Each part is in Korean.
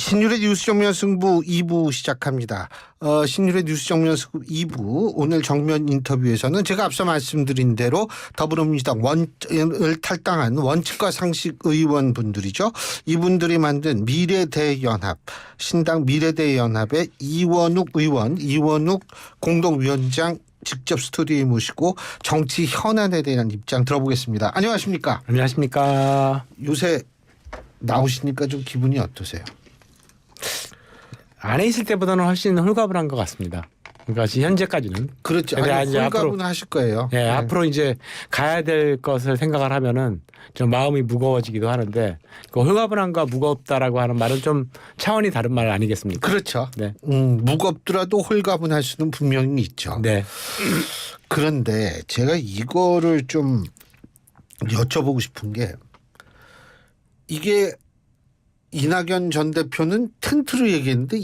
신율의 뉴스 정면 승부 2부 시작합니다. 신율의 뉴스 정면 승부 2부 오늘 정면 인터뷰에서는 제가 앞서 말씀드린 대로 더불어민주당 원을 탈당한 원칙과 상식 의원분들이죠. 이분들이 만든 미래대연합, 신당 미래대연합의 이원욱 의원, 이원욱 공동위원장 직접 스튜디오에 모시고 정치 현안에 대한 입장 들어보겠습니다. 안녕하십니까? 안녕하십니까? 요새 나오시니까 좀 기분이 어떠세요? 안에 있을 때보다는 훨씬 홀가분한 것 같습니다. 그러니까 현재까지는. 그렇죠. 아니, 홀가분 하실 거예요. 네, 앞으로 이제 가야 될 것을 생각을 하면은 좀 마음이 무거워지기도 하는데 그 홀가분함과 무겁다라고 하는 말은 좀 차원이 다른 말 아니겠습니까? 그렇죠. 네. 무겁더라도 홀가분할 수는 분명히 있죠. 네. 그런데 제가 이거를 좀 여쭤보고 싶은 게 이게 이낙연 전 대표는 텐트를 얘기했는데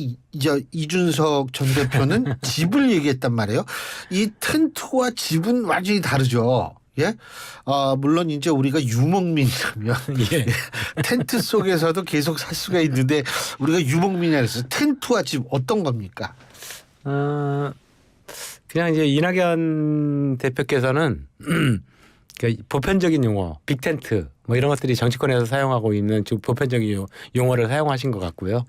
이준석 전 대표는 집을 얘기했단 말이에요. 이 텐트와 집은 완전히 다르죠. 예? 물론 이제 우리가 유목민이라면 예. 텐트 속에서도 계속 살 수가 있는데 우리가 유목민이라 해서 텐트와 집 어떤 겁니까? 그냥 이제 이낙연 대표께서는 보편적인 용어, 빅텐트 뭐 이런 것들이 정치권에서 사용하고 있는 보편적인 용어를 사용하신 것 같고요.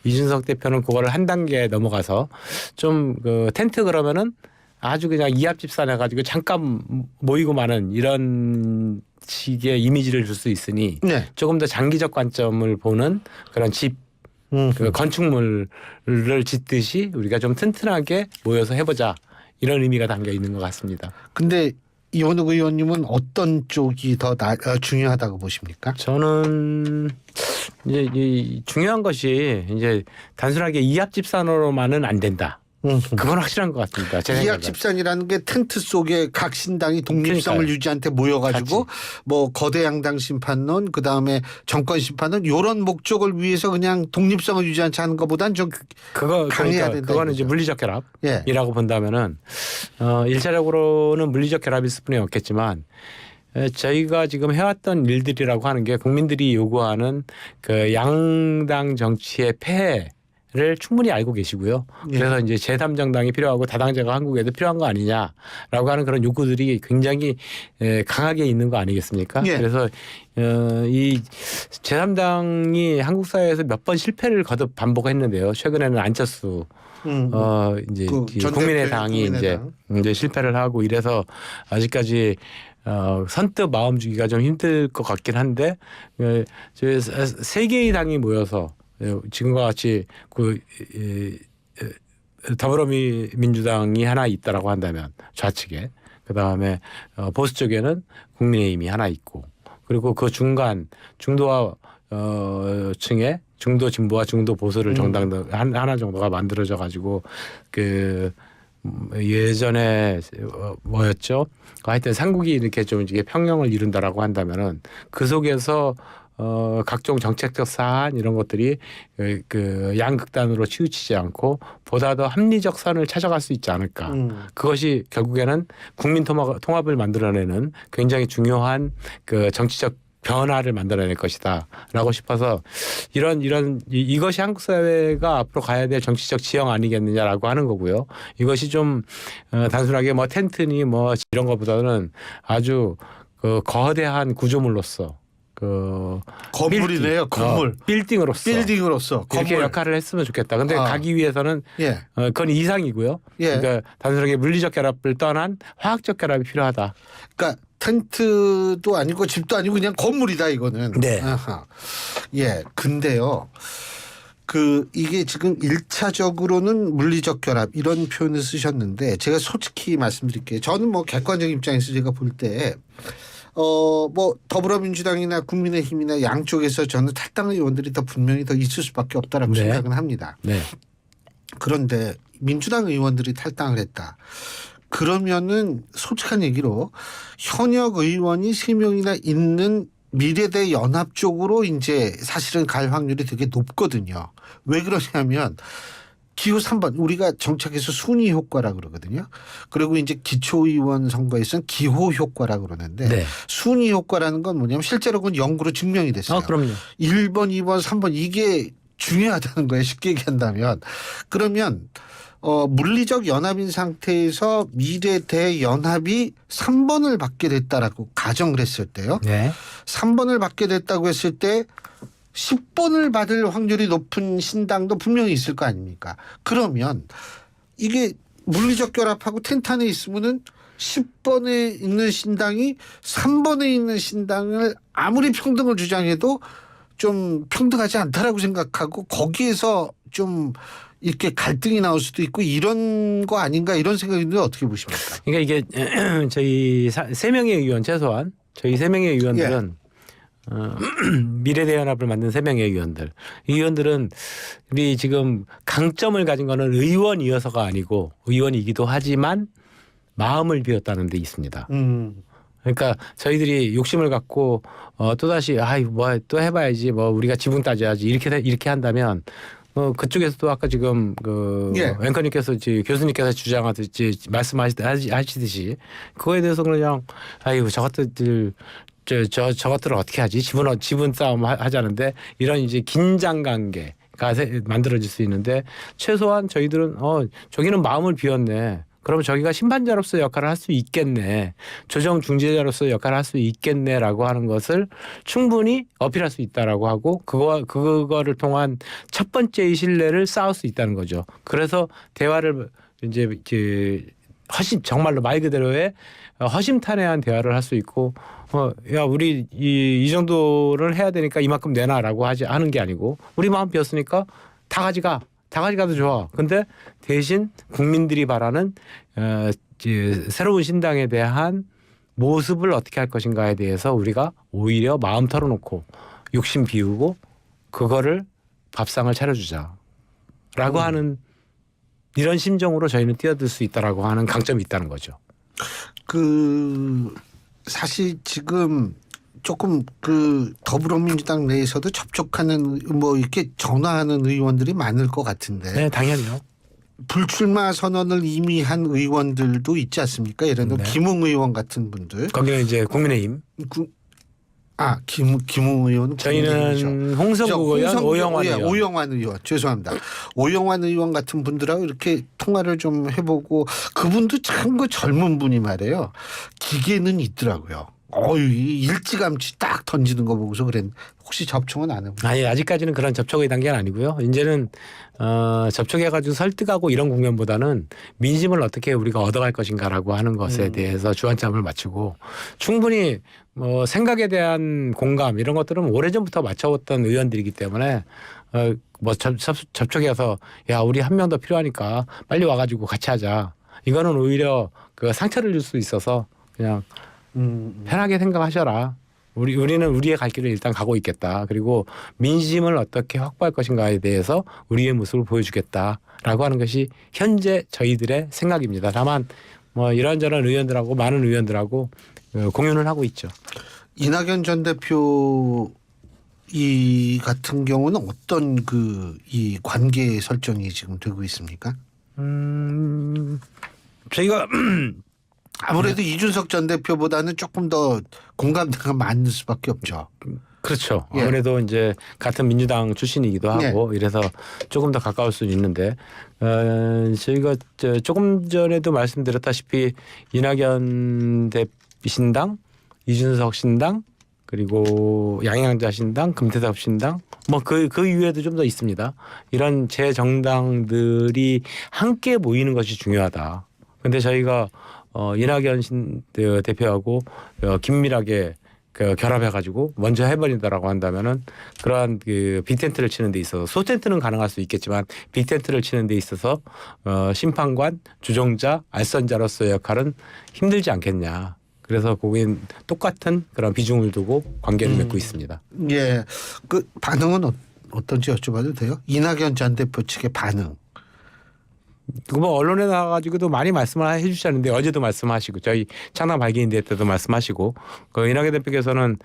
이준석 대표는 그거를 한 단계 넘어가서 좀 그 텐트 그러면은 아주 그냥 이합집산 해가지고 잠깐 모이고 마는 이런 식의 이미지를 줄 수 있으니 네. 조금 더 장기적 관점을 보는 그런 집 그 건축물을 짓듯이 우리가 좀 튼튼하게 모여서 해보자 이런 의미가 담겨 있는 것 같습니다. 근데 이원욱 의원님은 어떤 쪽이 더 중요하다고 보십니까? 저는 이제 이 중요한 것이 이제 단순하게 이합집산으로만은 안 된다. 그건 확실한 것 같습니다. 이합집산이라는 게 텐트 속에 각 신당이 독립성을 그러니까요. 유지한테 모여가지고 뭐 거대 양당 심판론 그다음에 정권 심판론 이런 목적을 위해서 그냥 독립성을 유지하지 않는 것보다는 좀 강해야 된다. 그거는 이제 물리적 결합이라고 예. 본다면은 일차적으로는 물리적 결합일 수뿐이 없겠지만 저희가 지금 해왔던 일들이라고 하는 게 국민들이 요구하는 그 양당 정치의 폐해 를 충분히 알고 계시고요. 예. 그래서 이제 제3정당이 필요하고 다당제가 한국에도 필요한 거 아니냐라고 하는 그런 요구들이 굉장히 강하게 있는 거 아니겠습니까? 예. 그래서 이 제3당이 한국 사회에서 몇 번 실패를 거듭 반복했는데요. 최근에는 안철수 이제 국민의당이 이제 실패를 하고 이래서 아직까지 선뜻 마음 주기가 좀 힘들 것 같긴 한데 세 개의 당이 모여서 지금과 같이 더불어민주당이 하나 있다라고 한다면 좌측에 그다음에 보수 쪽에는 국민의힘이 하나 있고 그리고 그 중간 중도와 층에 중도 진보와 중도 보수를 정당 하나 정도가 만들어져 가지고 그 예전에 뭐였죠? 하여튼 삼국이 이렇게 좀 이게 평형을 이룬다라고 한다면은 그 속에서 각종 정책적 사안 이런 것들이 그 양극단으로 치우치지 않고 보다 더 합리적 선을 찾아갈 수 있지 않을까. 그것이 결국에는 국민 통합을 만들어내는 굉장히 중요한 그 정치적 변화를 만들어낼 것이다라고 싶어서 이것이 한국 사회가 앞으로 가야 될 정치적 지형 아니겠느냐라고 하는 거고요. 이것이 좀 단순하게 뭐 텐트니 뭐 이런 것보다는 아주 그 거대한 구조물로서 그 건물이네요. 건물. 빌딩으로서 이렇게 건물. 역할을 했으면 좋겠다. 근데 가기 위해서는 예. 그건 이상이고요. 예. 그러니까 단순하게 물리적 결합을 떠난 화학적 결합이 필요하다. 그러니까 텐트도 아니고 집도 아니고 그냥 건물이다 이거는. 네. 아하. 예. 근데요. 이게 지금 1차적으로는 물리적 결합 이런 표현을 쓰셨는데 제가 솔직히 말씀드릴게요. 저는 뭐 객관적인 입장에서 제가 볼 때 뭐 더불어민주당이나 국민의힘이나 양쪽에서 저는 탈당 의원들이 더 분명히 더 있을 수밖에 없다라고 네. 생각은 합니다. 네. 그런데 민주당 의원들이 탈당을 했다. 그러면은 솔직한 얘기로 현역 의원이 3명이나 있는 미래대 연합 쪽으로 이제 사실은 갈 확률이 되게 높거든요. 왜 그러냐면 기호 3번 우리가 정책에서 순위 효과라 그러거든요. 그리고 이제 기초의원 선거에서는 기호 효과라 그러는데 네. 순위 효과라는 건 뭐냐면 실제로 그건 연구로 증명이 됐어요. 그럼요. 1번, 2번, 3번 이게 중요하다는 거예요. 쉽게 얘기한다면. 그러면 물리적 연합인 상태에서 미래대연합이 3번을 받게 됐다라고 가정을 했을 때요. 네. 3번을 받게 됐다고 했을 때 10번을 받을 확률이 높은 신당도 분명히 있을 거 아닙니까? 그러면 이게 물리적 결합하고 텐트 안에 있으면은 10번에 있는 신당이 3번에 있는 신당을 아무리 평등을 주장해도 좀 평등하지 않다라고 생각하고 거기에서 좀 이렇게 갈등이 나올 수도 있고 이런 거 아닌가 이런 생각인데 어떻게 보십니까? 그러니까 이게 저희 세 명의 의원 최소한 저희 세 명의 의원들은 미래대연합을 만든 세 명의 의원들. 이 의원들은 우리 지금 강점을 가진 거는 의원이어서가 아니고 의원이기도 하지만 마음을 비웠다는 데 있습니다. 그러니까 저희들이 욕심을 갖고 또다시 뭐 또 해봐야지 뭐 우리가 지분 따져야지 이렇게 한다면 그쪽에서도 아까 지금 앵커님께서 교수님께서 주장하듯이 말씀하시듯이 그거에 대해서 그냥 저것들을 저것들을 어떻게 하지 지분 싸움 하자는데 이런 이제 긴장 관계가 만들어질 수 있는데 최소한 저희들은 저기는 마음을 비웠네. 그러면 저기가 심판자로서 역할을 할 수 있겠네. 조정 중재자로서 역할을 할 수 있겠네라고 하는 것을 충분히 어필할 수 있다라고 하고 그거를 통한 첫 번째의 신뢰를 쌓을 수 있다는 거죠. 그래서 대화를 이제 정말로 말 그대로의 허심탄회한 대화를 할 수 있고 야 우리 이 정도를 해야 되니까 이만큼 내놔라고 하는 게 아니고 우리 마음 비었으니까 다 가져가도 좋아. 근데 대신 국민들이 바라는 새로운 신당에 대한 모습을 어떻게 할 것인가에 대해서 우리가 오히려 마음 털어놓고 욕심 비우고 그거를 밥상을 차려주자라고 하는 이런 심정으로 저희는 뛰어들 수 있다라고 하는 강점이 있다는 거죠. 사실 지금 조금 더불어민주당 내에서도 접촉하는 뭐 이렇게 전화하는 의원들이 많을 것 같은데. 네, 당연히요. 불출마 선언을 이미 한 의원들도 있지 않습니까? 예를 들어 김웅 의원 같은 분들. 거기는 이제 국민의힘. 김웅 의원은 저희는 홍성국 의원, 오영환 의원. 오영환 의원. 죄송합니다. 오영환 의원 같은 분들하고 이렇게 통화를 좀 해보고 그분도 참 젊은 분이 말이에요. 기계는 있더라고요. 일찌감치 딱 던지는 거 보고서 그랬는데 혹시 접촉은 안 해보셨어요? 아니 아직까지는 그런 접촉의 단계는 아니고요. 이제는 접촉해가지고 설득하고 이런 국면보다는 민심을 어떻게 우리가 얻어갈 것인가라고 하는 것에 대해서 주안점을 맞추고 충분히 뭐 생각에 대한 공감 이런 것들은 오래전부터 맞춰왔던 의원들이기 때문에 뭐 접촉해서 야 우리 한 명 더 필요하니까 빨리 와가지고 같이 하자. 이거는 오히려 그 상처를 줄 수 있어서 그냥 편하게 생각하셔라. 우리는 우리의 갈 길을 일단 가고 있겠다. 그리고 민심을 어떻게 확보할 것인가에 대해서 우리의 모습을 보여주겠다라고 하는 것이 현재 저희들의 생각입니다. 다만 뭐 이런저런 의원들하고 많은 의원들하고 공유를 하고 있죠. 이낙연 전 대표 이 같은 경우는 어떤 이 관계 설정이 지금 되고 있습니까? 저희가 아무래도 이준석 전 대표보다는 조금 더 공감대가 많을 수밖에 없죠. 그렇죠. 아무래도 이제 같은 민주당 출신이기도 하고 이래서 조금 더 가까울 수는 있는데 저희가 조금 전에도 말씀드렸다시피 이낙연 신당, 이준석 신당 그리고 양양자 신당, 금태섭 신당 뭐 그 이후에도 좀 더 있습니다. 이런 재정당들이 함께 모이는 것이 중요하다. 근데 저희가 이낙연 대표하고 긴밀하게 결합해가지고 먼저 해버린다라고 한다면은 그러한 빅텐트를 치는 데 있어서 소텐트는 가능할 수 있겠지만 빅텐트를 치는 데 있어서 심판관, 주정자, 알선자로서의 역할은 힘들지 않겠냐. 그래서 거긴 똑같은 그런 비중을 두고 관계를 맺고 있습니다. 예, 반응은 어떤지 여쭤봐도 돼요? 이낙연 전 대표 측의 반응. 뭐 언론에 나와가지고도 많이 말씀을 해주셨는데 어제도 말씀하시고 저희 창당 발기인대 때도 말씀하시고 그 이낙연 대표께서는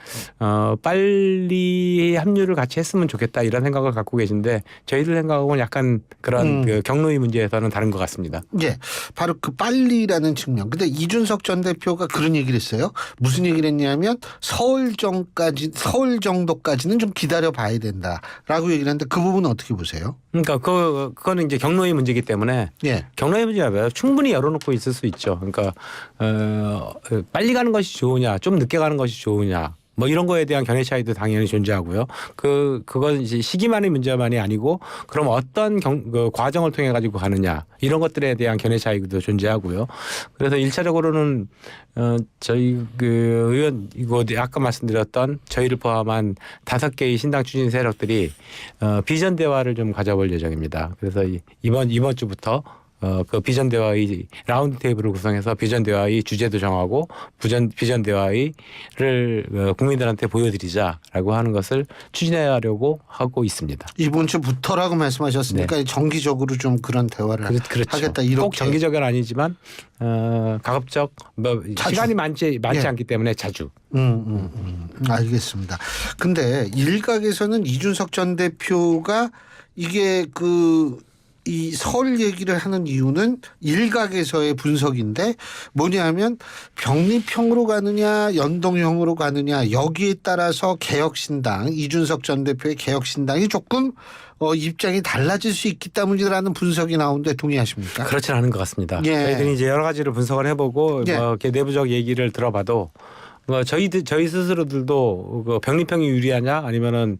빨리 합류를 같이 했으면 좋겠다 이런 생각을 갖고 계신데 저희들 생각하고는 약간 그런 그 경로의 문제에서는 다른 것 같습니다. 예, 바로 그 빨리라는 측면. 근데 이준석 전 대표가 그런 얘기를 했어요. 무슨 얘기를 했냐면 서울 정도까지는 좀 기다려 봐야 된다라고 얘기를 했는데 그 부분은 어떻게 보세요? 그러니까 그거는 이제 경로의 문제이기 때문에 예. 경로의 문제가 충분히 열어놓고 있을 수 있죠. 그러니까 빨리 가는 것이 좋으냐, 좀 늦게 가는 것이 좋으냐. 뭐 이런 거에 대한 견해 차이도 당연히 존재하고요. 그건 이제 시기만의 문제만이 아니고 그럼 어떤 그 과정을 통해 가지고 가느냐 이런 것들에 대한 견해 차이도 존재하고요. 그래서 1차적으로는 저희 그 의원 이거 아까 말씀드렸던 저희를 포함한 5개의 신당 추진 세력들이 비전 대화를 좀 가져볼 예정입니다. 그래서 이번 주부터 그 비전 대화의 라운드 테이블을 구성해서 비전 대화의 주제도 정하고 비전 대화를 국민들한테 보여드리자라고 하는 것을 추진하려고 하고 있습니다. 이번 주부터라고 말씀하셨으니까 네. 정기적으로 좀 그런 대화를 그렇죠. 하겠다. 이렇게 꼭 정기적은 아니지만 가급적 시간이 많지 예. 않기 때문에 자주. 알겠습니다. 근데 일각에서는 이준석 전 대표가 이게 이 서울 얘기를 하는 이유는 일각에서의 분석인데 뭐냐면 병립형으로 가느냐 연동형으로 가느냐 여기에 따라서 개혁신당 이준석 전 대표의 개혁신당이 조금 입장이 달라질 수 있기 때문이라는 분석이 나오는데 동의하십니까? 그렇지는 않은 것 같습니다. 예. 저희들이 이제 여러 가지를 분석을 해보고 예. 이렇게 내부적 얘기를 들어봐도 저희 스스로들도 그 병립형이 유리하냐 아니면은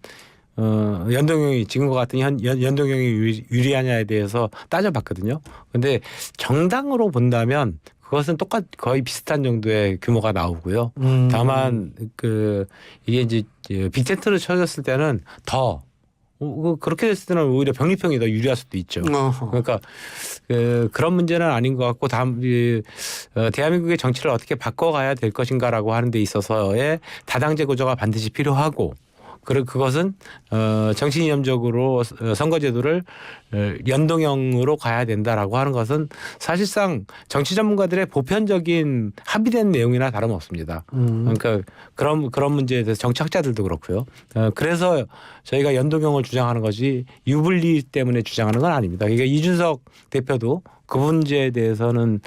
연동형이 지금과 같은 연동형이 유리하냐에 대해서 따져봤거든요. 근데 정당으로 본다면 그것은 거의 비슷한 정도의 규모가 나오고요. 다만 이게 이제 빅텐트로 쳐졌을 때는 더 그렇게 됐을 때는 오히려 병립형이 더 유리할 수도 있죠. 그러니까 그런 문제는 아닌 것 같고 대한민국의 정치를 어떻게 바꿔가야 될 것인가라고 하는 데 있어서의 다당제 구조가 반드시 필요하고 그것은 정치이념적으로 선거제도를 연동형으로 가야 된다라고 하는 것은 사실상 정치 전문가들의 보편적인 합의된 내용이나 다름없습니다. 그러니까 그런 문제에 대해서 정치학자들도 그렇고요. 그래서 저희가 연동형을 주장하는 것이 유불리 때문에 주장하는 건 아닙니다. 그러니까 이준석 대표도 그 문제에 대해서는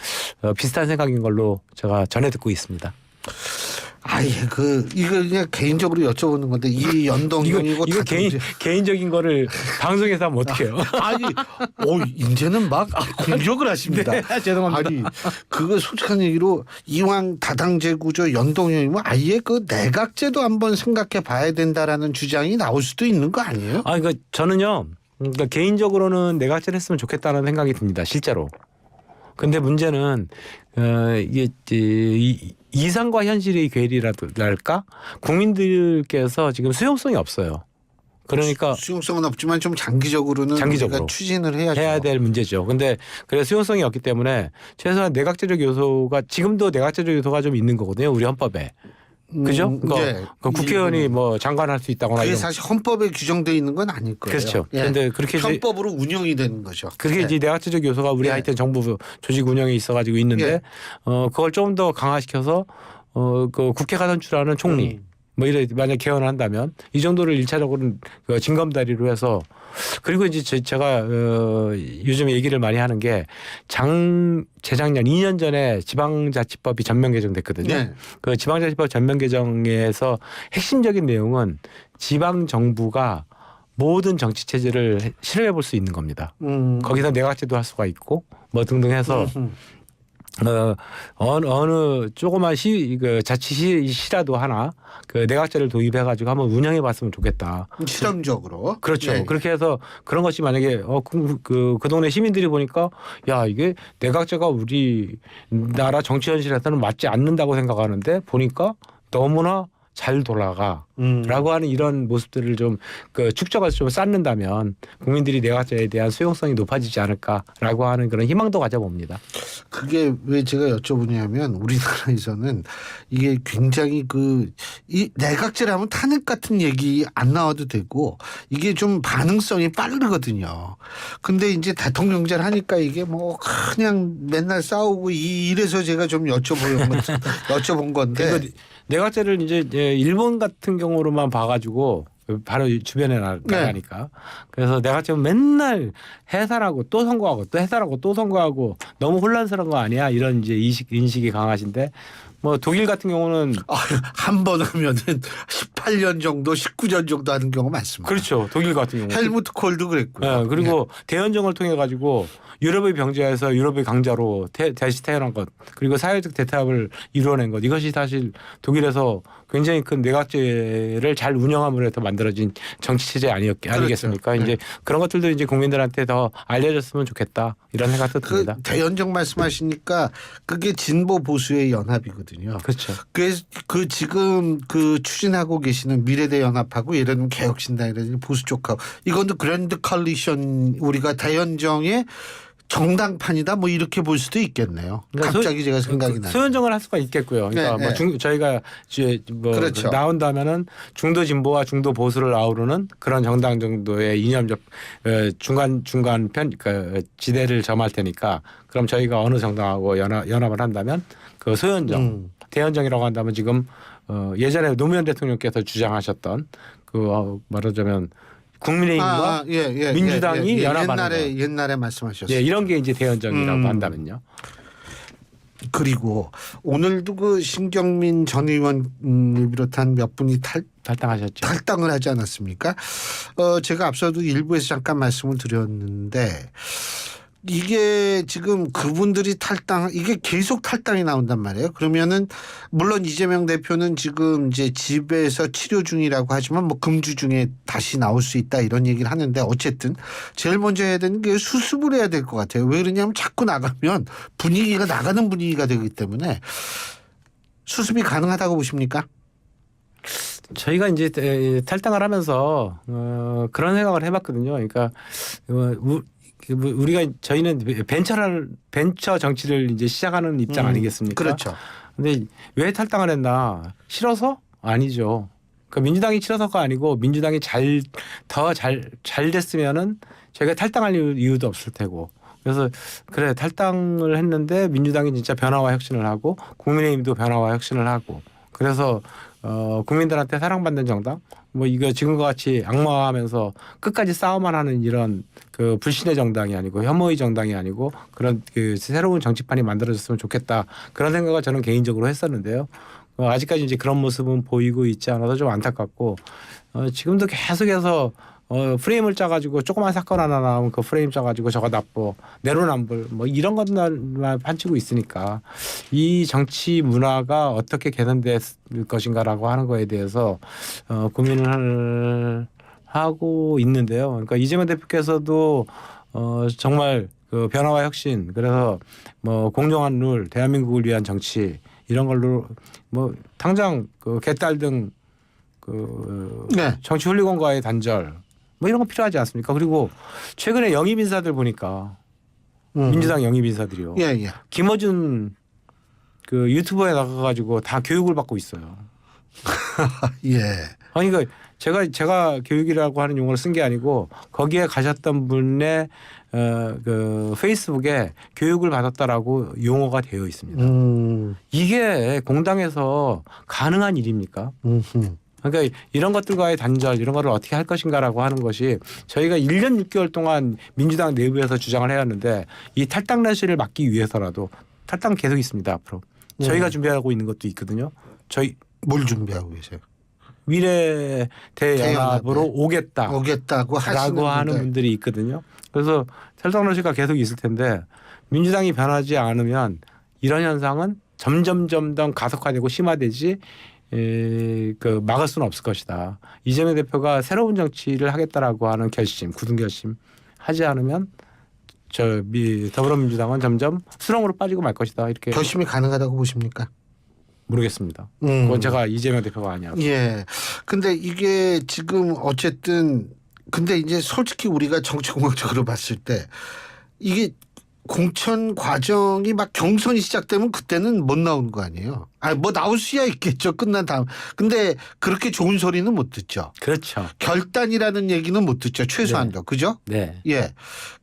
비슷한 생각인 걸로 제가 전해 듣고 있습니다. 이거 그냥 개인적으로 여쭤보는 건데 이 연동형이고 이거 개인적인 거를 방송에서 하면 어떡해요? 이제는 막 공격을 하십니다. 네, 죄송합니다. 아니 그거 솔직한 얘기로 이왕 다당제 구조 연동형이면 아예 그 내각제도 한번 생각해 봐야 된다라는 주장이 나올 수도 있는 거 아니에요? 그러니까 저는요. 그러니까 개인적으로는 내각제를 했으면 좋겠다는 생각이 듭니다. 실제로. 근데 문제는 이게 이상과 현실의 괴리랄까? 국민들께서 지금 수용성이 없어요. 그러니까 수용성은 없지만 좀 장기적으로는 우리가 추진을 해야 될 문제죠. 근데 그래서 수용성이 없기 때문에 최소한 내각제적 요소가 지금도 내각제적 요소가 좀 있는 거거든요. 우리 헌법에. 그죠? 네. 국회의원이 뭐 장관할 수 있다거나 그게 이런. 사실 헌법에 규정되어 있는 건 아닐 거예요. 그렇죠. 예. 그런데 그렇게 헌법으로 운영이 되는 거죠. 그게 이제 내각제적 요소가 우리 하여튼 정부 조직 운영에 있어가지고 있는데 그걸 좀 더 강화시켜서 그 국회가 선출하는 총리 뭐 이래 만약 개헌을 한다면 이 정도를 1차적으로 징검다리로 해서 그리고 이제 제가 요즘 얘기를 많이 하는 게 재작년 2년 전에 지방자치법이 전면 개정됐거든요. 네. 그 지방자치법 전면 개정에서 핵심적인 내용은 지방 정부가 모든 정치 체제를 실험해 볼 수 있는 겁니다. 거기서 내각제도 할 수가 있고 뭐 등등 해서 어느 조그만 자치시라도 하나 그 내각제를 도입해가지고 한번 운영해봤으면 좋겠다. 실험적으로. 그렇죠. 예. 그렇게 해서 그런 것이 만약에 그 동네 시민들이 보니까 야 이게 내각제가 우리나라 정치 현실에서는 맞지 않는다고 생각하는데 보니까 너무나 잘 돌아가. 라고 하는 이런 모습들을 좀 그 축적해서 좀 쌓는다면 국민들이 내각제에 대한 수용성이 높아지지 않을까라고 하는 그런 희망도 가져봅니다. 그게 왜 제가 여쭤보냐면 우리나라에서는 이게 굉장히 이 내각제라면 탄핵 같은 얘기 안 나와도 되고 이게 좀 반응성이 빠르거든요. 근데 이제 대통령제를 하니까 이게 뭐 그냥 맨날 싸우고 이래서 제가 좀 여쭤본 건데. 그러니까 내각제를 이제 일본 같은 경우로만 봐가지고 바로 주변에 나가니까 그래서 내각제는 맨날 해산하고 또 선거하고 또 해산하고 또 선거하고 너무 혼란스러운 거 아니야 이런 이제 인식이 강하신데 뭐 독일 같은 경우는 한 번 하면은 18년 정도 19년 정도 하는 경우가 많습니다. 그렇죠. 독일 같은 경우 헬무트 콜도 그랬고요. 그리고 대연정을 통해 가지고 유럽의 병자에서 유럽의 강자로 다시 태어난 것 그리고 사회적 대타협을 이루어낸 것 이것이 사실 독일에서 굉장히 큰 내각제를 잘 운영함으로 해서 만들어진 정치 체제 아니겠습니까? 그렇죠. 이제 그런 것들도 이제 국민들한테 더 알려졌으면 좋겠다 이런 생각도 듭니다. 대연정 말씀하시니까 그게 진보 보수의 연합이거든요. 그렇죠. 지금 추진하고 계시는 미래대 연합하고 예를 들면 개혁신당이라든지 보수 쪽하고 이건도 그랜드 컬리션 우리가 대연정의 정당판이다 뭐 이렇게 볼 수도 있겠네요. 그러니까 갑자기 제가 생각이 나요. 소연정을 할 수가 있겠고요. 그러니까 저희가 그렇죠. 나온다면은 중도 진보와 중도 보수를 아우르는 그런 정당 정도의 이념적 중간 편 지대를 점할 테니까 그럼 저희가 어느 정당하고 연합을 한다면 그 소연정 대연정이라고 한다면 지금 예전에 노무현 대통령께서 주장하셨던 말하자면 국민의힘과 민주당이 연합하는 거. 옛날에 말씀하셨어요. 이런 게 이제 대연정이라고 한다면요. 그리고 오늘도 신경민 전 의원을 비롯한 몇 분이 탈당하셨죠. 탈당을 하지 않았습니까? 제가 앞서도 일부에서 잠깐 말씀을 드렸는데 이게 지금 그분들이 이게 계속 탈당이 나온단 말이에요. 그러면은 물론 이재명 대표는 지금 이제 집에서 치료 중이라고 하지만 뭐 금주 중에 다시 나올 수 있다 이런 얘기를 하는데 어쨌든 제일 먼저 해야 되는 게 수습을 해야 될 것 같아요. 왜 그러냐면 자꾸 나가면 분위기가 나가는 분위기가 되기 때문에 수습이 가능하다고 보십니까? 저희가 이제 탈당을 하면서 그런 생각을 해봤거든요. 그러니까 저희는 벤처 정치를 이제 시작하는 입장 아니겠습니까? 그렇죠. 근데 왜 탈당을 했나? 싫어서? 아니죠. 그러니까 민주당이 싫어서가 아니고 민주당이 더 잘 됐으면은 저희가 탈당할 이유도 없을 테고. 그래서 그래 탈당을 했는데 민주당이 진짜 변화와 혁신을 하고 국민의힘도 변화와 혁신을 하고 그래서 국민들한테 사랑받는 정당 뭐 이거 지금과 같이 악마화하면서 끝까지 싸움만 하는 이런 그 불신의 정당이 아니고 혐오의 정당이 아니고 그런 그 새로운 정치판이 만들어졌으면 좋겠다 그런 생각을 저는 개인적으로 했었는데요. 아직까지 이제 그런 모습은 보이고 있지 않아서 좀 안타깝고 지금도 계속해서 프레임을 짜가지고 조그만 사건 하나 나오면 그 프레임 짜가지고 저거 나빠 내로남불 뭐 이런 것만 판치고 있으니까 이 정치 문화가 어떻게 개선될 것인가라고 하는 거에 대해서 고민을 하고 있는데요. 그러니까 이재명 대표께서도 정말 그 변화와 혁신 그래서 뭐 공정한 룰 대한민국을 위한 정치 이런 걸로 뭐 당장 그 개딸 등 정치 훌리건과의 단절 뭐 이런 거 필요하지 않습니까? 그리고 최근에 영입 인사들 보니까 민주당 영입 인사들이요. 김어준 그 유튜버에 나가가지고 다 교육을 받고 있어요. 아니 그러니까 제가 교육이라고 하는 용어를 쓴 게 아니고 거기에 가셨던 분의 그 페이스북에 교육을 받았다라고 용어가 되어 있습니다. 이게 공당에서 가능한 일입니까? 그러니까 이런 것들과의 단절 이런 거를 어떻게 할 것인가라고 하는 것이 저희가 1년 6개월 동안 민주당 내부에서 주장을 해왔는데 이 탈당 라시를 막기 위해서라도 탈당 계속 있습니다. 앞으로. 저희가 준비하고 있는 것도 있거든요. 뭘 준비하고 계세요? 미래 대연합으로 오겠다고 하는 분들이 있거든요. 그래서 탈당 라시가 계속 있을 텐데 민주당이 변하지 않으면 이런 현상은 점점 더 가속화되고 심화되지 막을 수는 없을 것이다. 이재명 대표가 새로운 정치를 하겠다라고 하는 굳은 결심 하지 않으면 더불어민주당은 점점 수렁으로 빠지고 말 것이다. 이렇게 결심이 가능하다고 보십니까? 모르겠습니다. 그건 제가 이재명 대표가 아니야. 예. 근데 이게 지금 어쨌든 근데 이제 솔직히 우리가 정치공학적으로 봤을 때 이게 공천 과정이 막 경선이 시작되면 그때는 못 나오는 거 아니에요. 아니 뭐 나올 수야 있겠죠. 끝난 다음. 근데 그렇게 좋은 소리는 못 듣죠. 그렇죠. 결단이라는 얘기는 못 듣죠. 최소한도. 네. 그죠? 네. 예.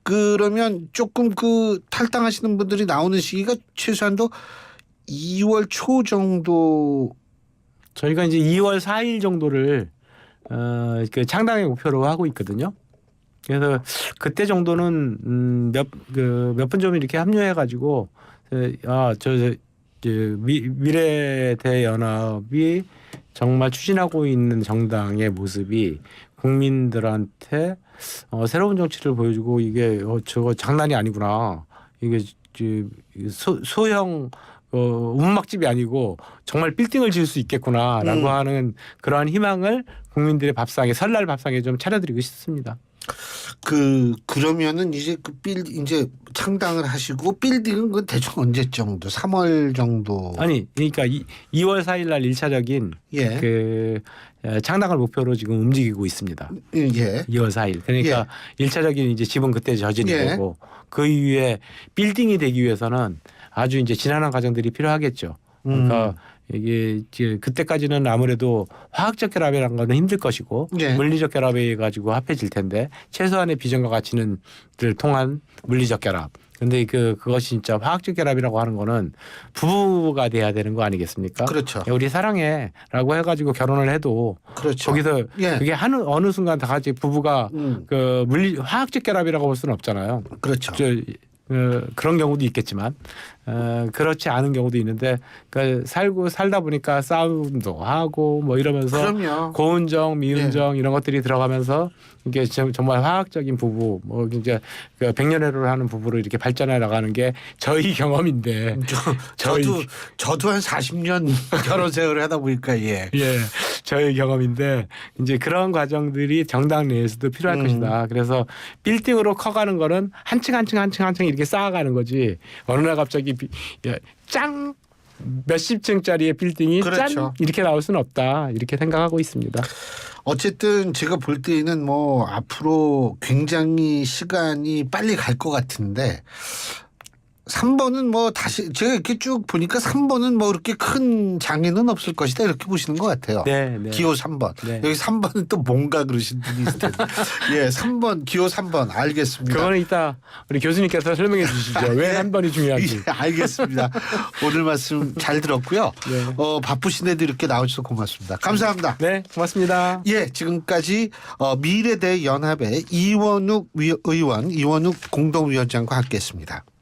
그러면 조금 그 탈당하시는 분들이 나오는 시기가 최소한도 2월 초 정도. 저희가 이제 2월 4일 정도를 그 창당의 목표로 하고 있거든요. 그래서 그때 정도는 몇 분 좀 이렇게 합류해 가지고 미래대연합이 정말 추진하고 있는 정당의 모습이 국민들한테 새로운 정치를 보여주고 이게 저거 장난이 아니구나. 이게 소형 운막집이 아니고 정말 빌딩을 지을 수 있겠구나라고 하는 그러한 희망을 국민들의 밥상에 설날 밥상에 좀 차려드리고 싶습니다. 그러면은 이제 이제 창당을 하시고 빌딩은 그 대충 언제 정도? 3월 정도. 아니 그러니까 2월 4일 날 1차적인 예. 그 창당을 목표로 지금 움직이고 있습니다. 예. 2월 4일. 그러니까 1차적인 이제 집은 그때 저지른 예. 거고 그 이후에 빌딩이 되기 위해서는 아주 이제 지난한 과정들이 필요하겠죠. 그러니까 이게 이제 그때까지는 아무래도 화학적 결합이라는 거는 힘들 것이고 예. 물리적 결합해 가지고 합해질 텐데 최소한의 비전과 가치는 들 통한 물리적 결합. 근데 그것이 진짜 화학적 결합이라고 하는 거는 부부가 돼야 되는 거 아니겠습니까? 그렇죠. 우리 사랑해라고 해가지고 결혼을 해도 그렇죠. 거기서 예. 그게 어느 순간 다 같이 부부가 그 화학적 결합이라고 볼 수는 없잖아요. 그렇죠. 그런 경우도 있겠지만 그렇지 않은 경우도 있는데 그러니까 살다 보니까 싸움도 하고 뭐 이러면서 그럼요. 고운정, 미운정 이런 것들이 들어가면서 이게 정말 화학적인 부부 뭐 이제 그 백년해로를 하는 부부로 이렇게 발전해 나가는 게 저희 경험인데 저도 한 40년 결혼 생활을 하다 보니까 예. 저희 경험인데 이제 그런 과정들이 정당 내에서도 필요할 것이다. 그래서 빌딩으로 커가는 거는 한층 이렇게 쌓아가는 거지. 어느 날 갑자기 짱 몇십 층짜리의 빌딩이 그렇죠. 짠 이렇게 나올 수는 없다. 이렇게 생각하고 있습니다. 어쨌든 제가 볼 때에는 뭐 앞으로 굉장히 시간이 빨리 갈 것 같은데 3번은 뭐 다시 제가 이렇게 쭉 보니까 3번은 뭐 그렇게 큰 장애는 없을 것이다 이렇게 보시는 것 같아요. 네. 기호 3번. 네. 여기 3번은 또 뭔가 그러신 분이 있을 텐데. 예, 3번 기호 3번 알겠습니다. 그거는 이따 우리 교수님께서 설명해 주시죠. 왜 한 번이 중요한지. 예, 알겠습니다. 오늘 말씀 잘 들었고요. 네. 바쁘신데도 이렇게 나오셔서 고맙습니다. 감사합니다. 네, 고맙습니다. 예, 지금까지 미래대연합의 이원욱 공동위원장과 함께했습니다.